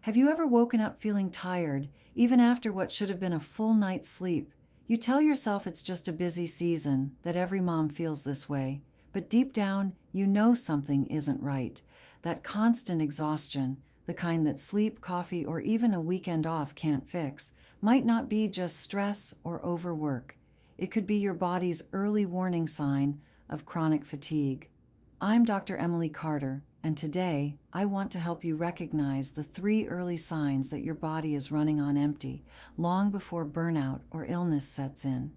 Have you ever woken up feeling tired, even after what should have been a full night's sleep? You tell yourself it's just a busy season, that every mom feels this way, but deep down, you know something isn't right. That constant exhaustion, the kind that sleep, coffee, or even a weekend off can't fix, might not be just stress or overwork. It could be your body's early warning sign of chronic fatigue. I'm Dr. Emily Carter, and today I want to help you recognize the 3 early signs that your body is running on empty, long before burnout or illness sets in.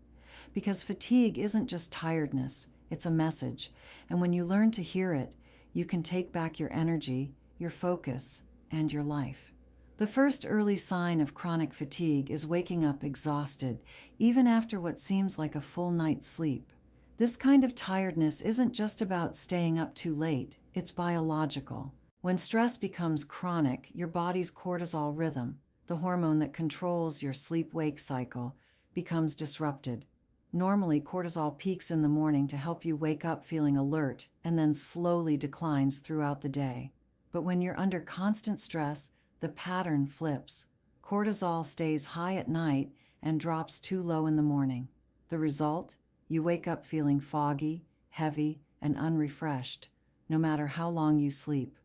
Because fatigue isn't just tiredness, it's a message, and when you learn to hear it, you can take back your energy, your focus, and your life. The first early sign of chronic fatigue is waking up exhausted, even after what seems like a full night's sleep. This kind of tiredness isn't just about staying up too late, it's biological. When stress becomes chronic, your body's cortisol rhythm, the hormone that controls your sleep-wake cycle, becomes disrupted. Normally, cortisol peaks in the morning to help you wake up feeling alert and then slowly declines throughout the day. But when you're under constant stress, the pattern flips. Cortisol stays high at night and drops too low in the morning. The result? You wake up feeling foggy, heavy, and unrefreshed, no matter how long you sleep.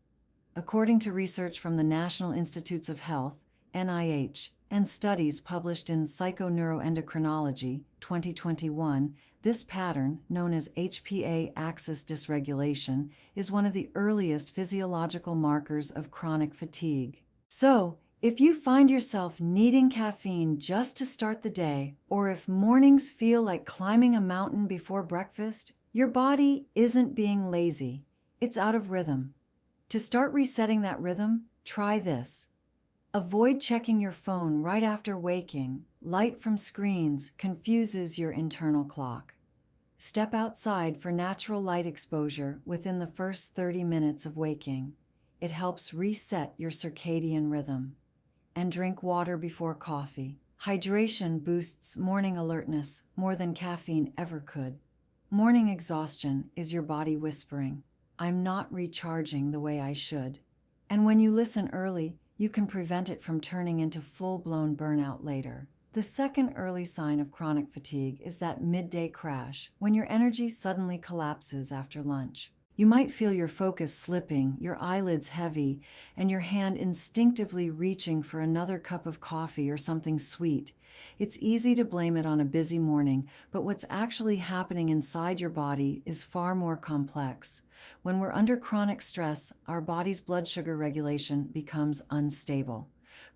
According to research from the National Institutes of Health, NIH, and studies published in Psychoneuroendocrinology 2021, this pattern, known as HPA axis dysregulation, is one of the earliest physiological markers of chronic fatigue. So, if you find yourself needing caffeine just to start the day, or if mornings feel like climbing a mountain before breakfast, your body isn't being lazy. It's out of rhythm. To start resetting that rhythm, try this. Avoid checking your phone right after waking. Light from screens confuses your internal clock. Step outside for natural light exposure within the first 30 minutes of waking. It helps reset your circadian rhythm. And drink water before coffee. Hydration boosts morning alertness more than caffeine ever could. Morning exhaustion is your body whispering, "I'm not recharging the way I should." And when you listen early, you can prevent it from turning into full-blown burnout later. The second early sign of chronic fatigue is that midday crash, when your energy suddenly collapses after lunch. You might feel your focus slipping, your eyelids heavy, and your hand instinctively reaching for another cup of coffee or something sweet. It's easy to blame it on a busy morning, but what's actually happening inside your body is far more complex. When we're under chronic stress, our body's blood sugar regulation becomes unstable.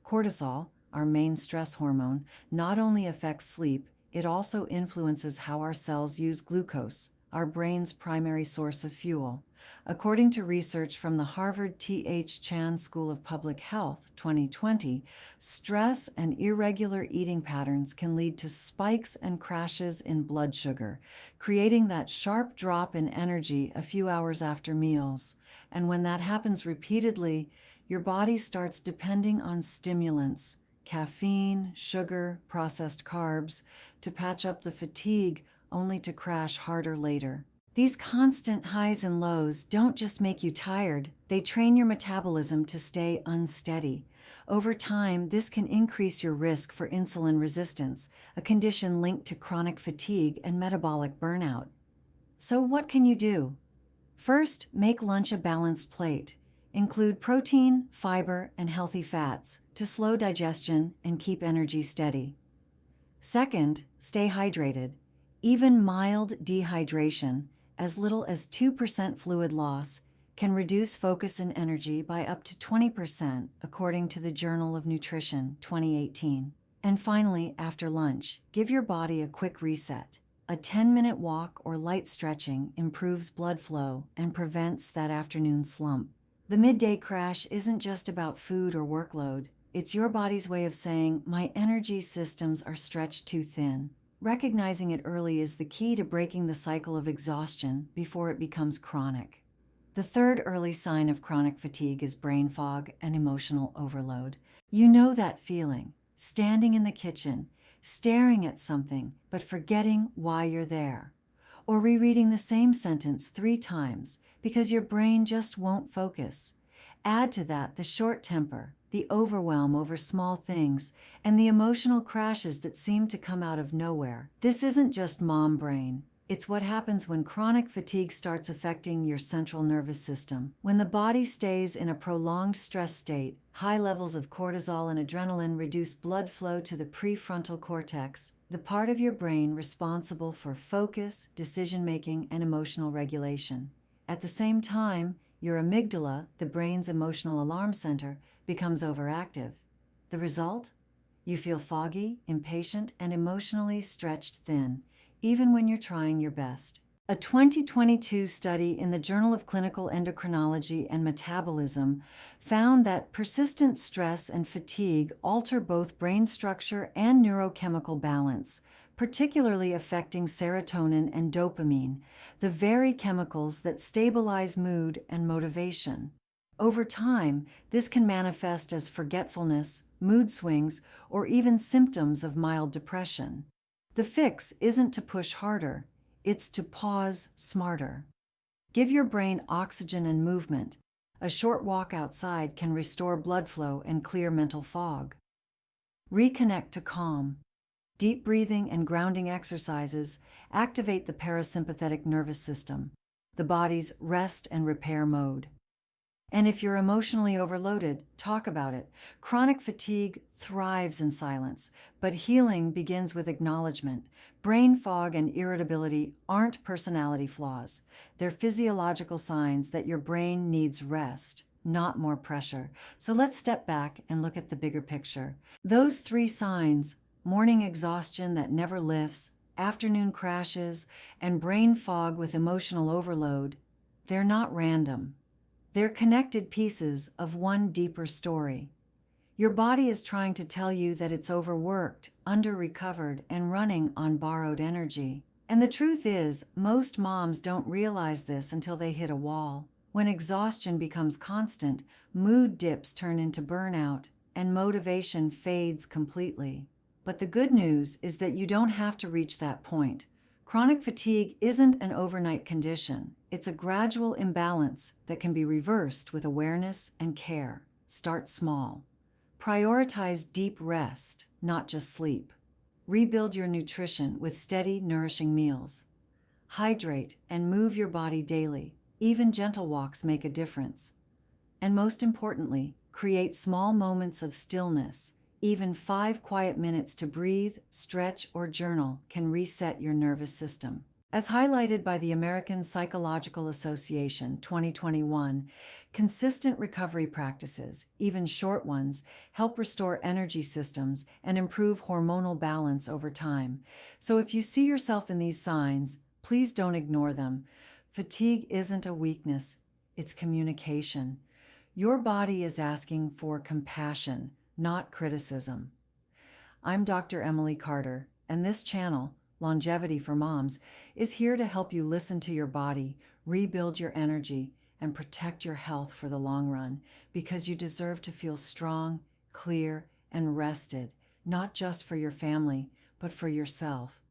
Cortisol, our main stress hormone, not only affects sleep, it also influences how our cells use glucose, our brain's primary source of fuel. According to research from the Harvard T.H. Chan School of Public Health 2020, stress and irregular eating patterns can lead to spikes and crashes in blood sugar, creating that sharp drop in energy a few hours after meals. And when that happens repeatedly, your body starts depending on stimulants, caffeine, sugar, processed carbs, to patch up the fatigue, only to crash harder later. These constant highs and lows don't just make you tired, they train your metabolism to stay unsteady. Over time, this can increase your risk for insulin resistance, a condition linked to chronic fatigue and metabolic burnout. So what can you do? First, make lunch a balanced plate. Include protein, fiber, and healthy fats to slow digestion and keep energy steady. Second, stay hydrated. Even mild dehydration, as little as 2% fluid loss, can reduce focus and energy by up to 20%, according to the Journal of Nutrition 2018. And finally, after lunch, give your body a quick reset. A 10-minute walk or light stretching improves blood flow and prevents that afternoon slump. The midday crash isn't just about food or workload. It's your body's way of saying, "My energy systems are stretched too thin." Recognizing it early is the key to breaking the cycle of exhaustion before it becomes chronic. The third early sign of chronic fatigue is brain fog and emotional overload. You know that feeling, standing in the kitchen, staring at something, but forgetting why you're there. Or rereading the same sentence 3 times because your brain just won't focus. Add to that the short temper, the overwhelm over small things, and the emotional crashes that seem to come out of nowhere. This isn't just mom brain. It's what happens when chronic fatigue starts affecting your central nervous system. When the body stays in a prolonged stress state, high levels of cortisol and adrenaline reduce blood flow to the prefrontal cortex, the part of your brain responsible for focus, decision-making, and emotional regulation. At the same time, your amygdala, the brain's emotional alarm center, becomes overactive. The result? You feel foggy, impatient, and emotionally stretched thin, even when you're trying your best. A 2022 study in the Journal of Clinical Endocrinology and Metabolism found that persistent stress and fatigue alter both brain structure and neurochemical balance, particularly affecting serotonin and dopamine, the very chemicals that stabilize mood and motivation. Over time, this can manifest as forgetfulness, mood swings, or even symptoms of mild depression. The fix isn't to push harder, it's to pause smarter. Give your brain oxygen and movement. A short walk outside can restore blood flow and clear mental fog. Reconnect to calm. Deep breathing and grounding exercises activate the parasympathetic nervous system, the body's rest and repair mode. And if you're emotionally overloaded, talk about it. Chronic fatigue thrives in silence, but healing begins with acknowledgement. Brain fog and irritability aren't personality flaws. They're physiological signs that your brain needs rest, not more pressure. So let's step back and look at the bigger picture. Those 3 signs, morning exhaustion that never lifts, afternoon crashes, and brain fog with emotional overload, they're not random. They're connected pieces of one deeper story. Your body is trying to tell you that it's overworked, under-recovered, and running on borrowed energy. And the truth is, most moms don't realize this until they hit a wall. When exhaustion becomes constant, mood dips turn into burnout, and motivation fades completely. But the good news is that you don't have to reach that point. Chronic fatigue isn't an overnight condition. It's a gradual imbalance that can be reversed with awareness and care. Start small. Prioritize deep rest, not just sleep. Rebuild your nutrition with steady, nourishing meals. Hydrate and move your body daily. Even gentle walks make a difference. And most importantly, create small moments of stillness. Even 5 quiet minutes to breathe, stretch, or journal can reset your nervous system. As highlighted by the American Psychological Association 2021, consistent recovery practices, even short ones, help restore energy systems and improve hormonal balance over time. So if you see yourself in these signs, please don't ignore them. Fatigue isn't a weakness, it's communication. Your body is asking for compassion, not criticism. I'm Dr. Emily Carter, and this channel, Longevity for Moms, is here to help you listen to your body, rebuild your energy, and protect your health for the long run, because you deserve to feel strong, clear, and rested, not just for your family, but for yourself.